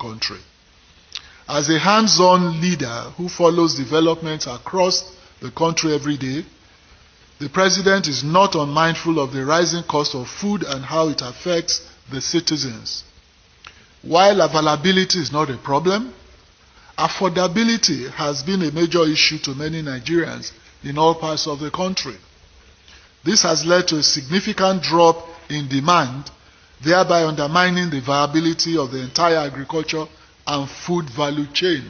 country. As a hands-on leader who follows developments across the country every day, the President is not unmindful of the rising cost of food and how it affects the citizens. While availability is not a problem, affordability has been a major issue to many Nigerians in all parts of the country. This has led to a significant drop in demand, thereby undermining the viability of the entire agriculture and food value chain.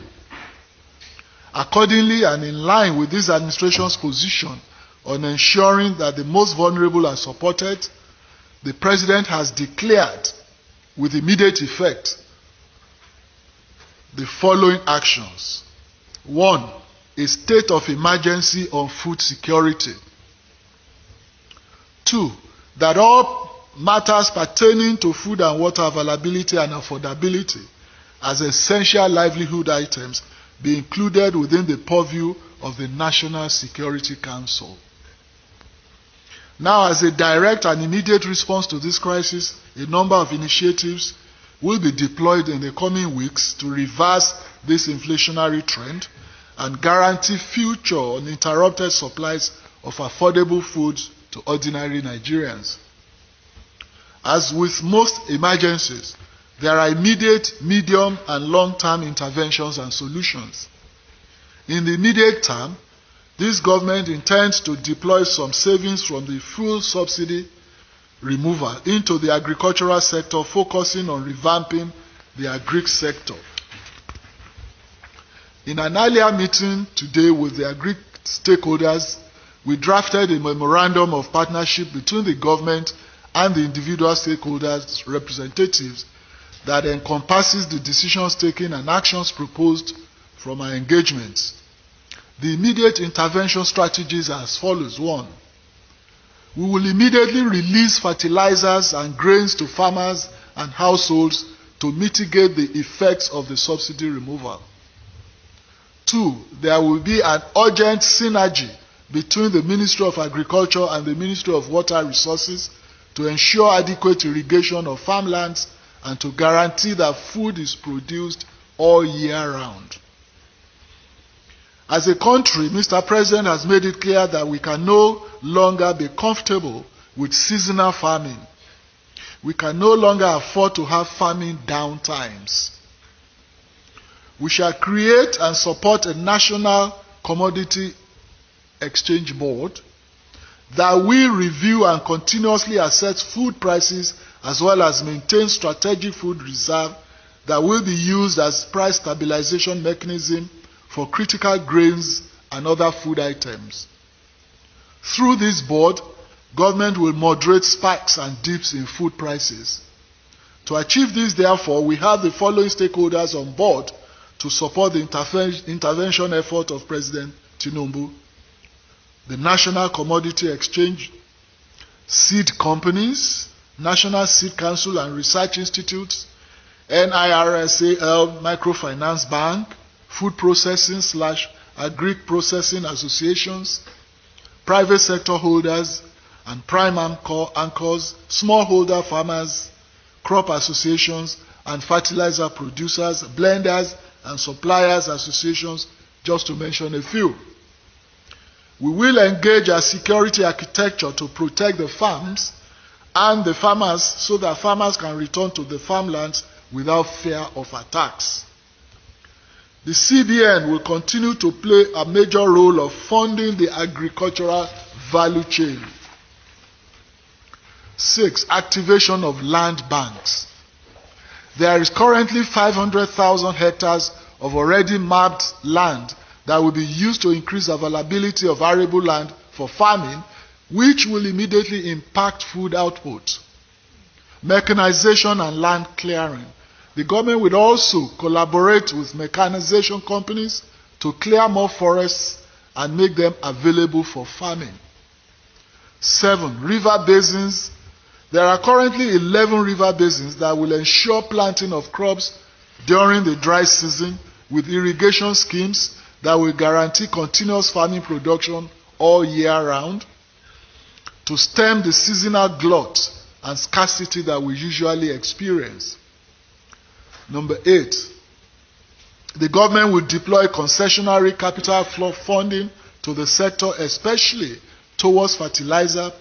Accordingly, and in line with this administration's position on ensuring that the most vulnerable are supported, the President has declared with immediate effect the following actions. 1. A state of emergency on food security. 2. That all matters pertaining to food and water availability and affordability as essential livelihood items be included within the purview of the National Security Council. Now, as a direct and immediate response to this crisis, a number of initiatives will be deployed in the coming weeks to reverse this inflationary trend and guarantee future uninterrupted supplies of affordable foods to ordinary Nigerians. As with most emergencies, there are immediate, medium, and long-term interventions and solutions. In the immediate term, this government intends to deploy some savings from the fuel subsidy removal into the agricultural sector, focusing on revamping the agri sector. In an earlier meeting today with the agri stakeholders, we drafted a memorandum of partnership between the government and the individual stakeholders' representatives that encompasses the decisions taken and actions proposed from our engagements. The immediate intervention strategies are as follows. 1. We will immediately release fertilizers and grains to farmers and households to mitigate the effects of the subsidy removal. 2. There will be an urgent synergy between the Ministry of Agriculture and the Ministry of Water Resources to ensure adequate irrigation of farmlands and to guarantee that food is produced all year round. As a country, Mr. President has made it clear that we can no longer be comfortable with seasonal farming. We can no longer afford to have farming downtimes. We shall create and support a national commodity exchange board that will review and continuously assess food prices as well as maintain strategic food reserve that will be used as price stabilization mechanism for critical grains and other food items. Through this board, government will moderate spikes and dips in food prices. To achieve this, therefore, we have the following stakeholders on board to support the intervention effort of President Tinubu: the National Commodity Exchange, seed companies, National Seed Council and Research Institutes, NIRSAL Microfinance Bank, Food Processing / Agri Processing Associations, private sector holders and prime anchors, smallholder farmers, crop associations, and fertilizer producers, blenders, and suppliers associations, just to mention a few. We will engage a security architecture to protect the farms and the farmers so that farmers can return to the farmlands without fear of attacks. The CBN will continue to play a major role of funding the agricultural value chain. 6. Activation of land banks. There is currently 500,000 hectares of already mapped land that will be used to increase availability of arable land for farming, which will immediately impact food output. Mechanization and land clearing. The government will also collaborate with mechanization companies to clear more forests and make them available for farming. 7. River basins. There are currently 11 river basins that will ensure planting of crops during the dry season with irrigation schemes that will guarantee continuous farming production all year round to stem the seasonal glut and scarcity that we usually experience. Number 8, the government will deploy concessionary capital flow funding to the sector, especially towards fertilizer,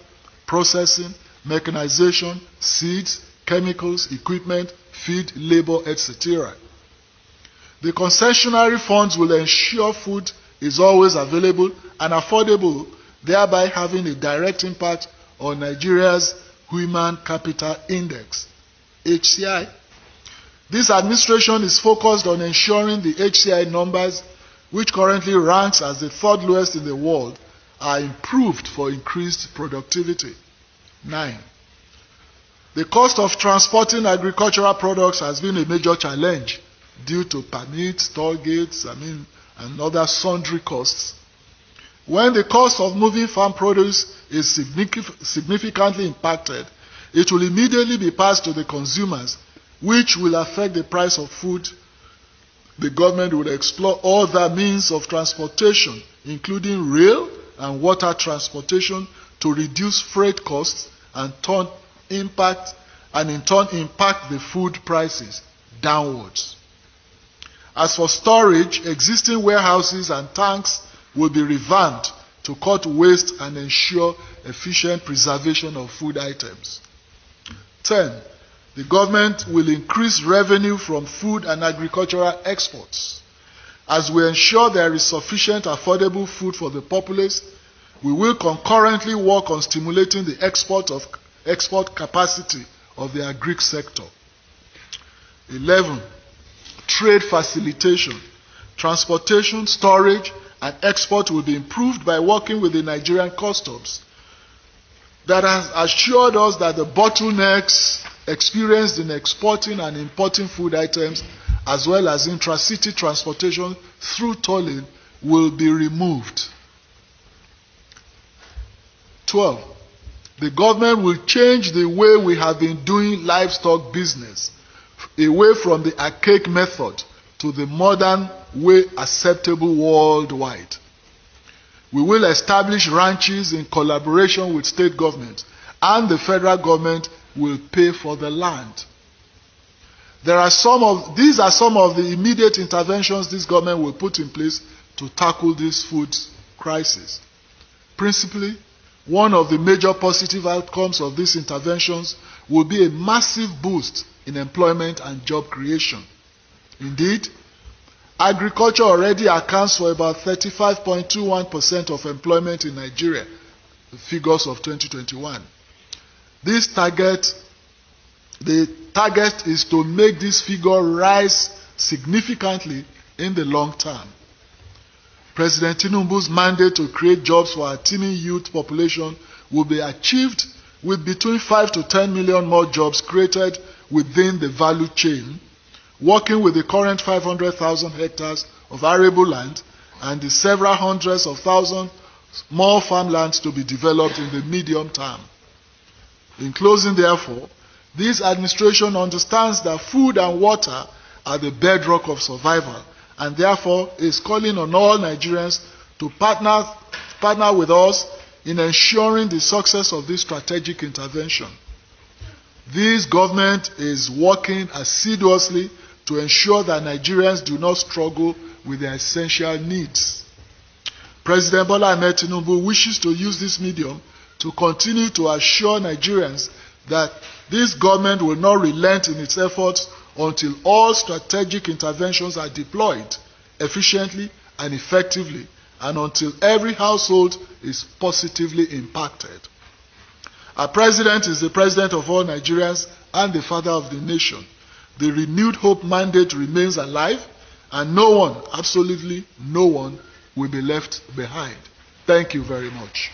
processing, mechanization, seeds, chemicals, equipment, feed, labor, etc. The concessionary funds will ensure food is always available and affordable, thereby having a direct impact on Nigeria's Human Capital Index, HCI. This administration is focused on ensuring the HCI numbers, which currently ranks as the 3rd lowest in the world, are improved for increased productivity. 9. The cost of transporting agricultural products has been a major challenge due to permits, toll gates, and other sundry costs. When the cost of moving farm produce is significantly impacted, it will immediately be passed to the consumers, which will affect the price of food. The government will explore other means of transportation, including rail and water transportation, to reduce freight costs and in turn impact the food prices downwards. As for storage, existing warehouses and tanks will be revamped to cut waste and ensure efficient preservation of food items. 10. The government will increase revenue from food and agricultural exports. As we ensure there is sufficient affordable food for the populace, we will concurrently work on stimulating the export capacity of the agri sector. 11. Trade facilitation. Transportation, storage, and export will be improved by working with the Nigerian customs. That has assured us that the bottlenecks experienced in exporting and importing food items, as well as intra-city transportation through tolling, will be removed. 12. The government will change the way we have been doing livestock business, away from the archaic method to the modern way acceptable worldwide. We will establish ranches in collaboration with state governments, and the federal government will pay for the land. These are some of the immediate interventions this government will put in place to tackle this food crisis. Principally, one of the major positive outcomes of these interventions will be a massive boost in employment and job creation. Indeed, agriculture already accounts for about 35.21% of employment in Nigeria, the figures of 2021. The target is to make this figure rise significantly in the long term. President Tinubu's mandate to create jobs for our teeming youth population will be achieved with between 5 to 10 million more jobs created within the value chain, working with the current 500,000 hectares of arable land and the several hundreds of thousands more farmlands to be developed in the medium term. In closing, therefore, this administration understands that food and water are the bedrock of survival, and therefore is calling on all Nigerians to partner with us in ensuring the success of this strategic intervention. This government is working assiduously to ensure that Nigerians do not struggle with their essential needs. President Bola Ahmed Tinubu wishes to use this medium to continue to assure Nigerians that this government will not relent in its efforts until all strategic interventions are deployed efficiently and effectively, and until every household is positively impacted. Our president is the president of all Nigerians and the father of the nation. The renewed hope mandate remains alive, and no one, absolutely no one, will be left behind. Thank you very much.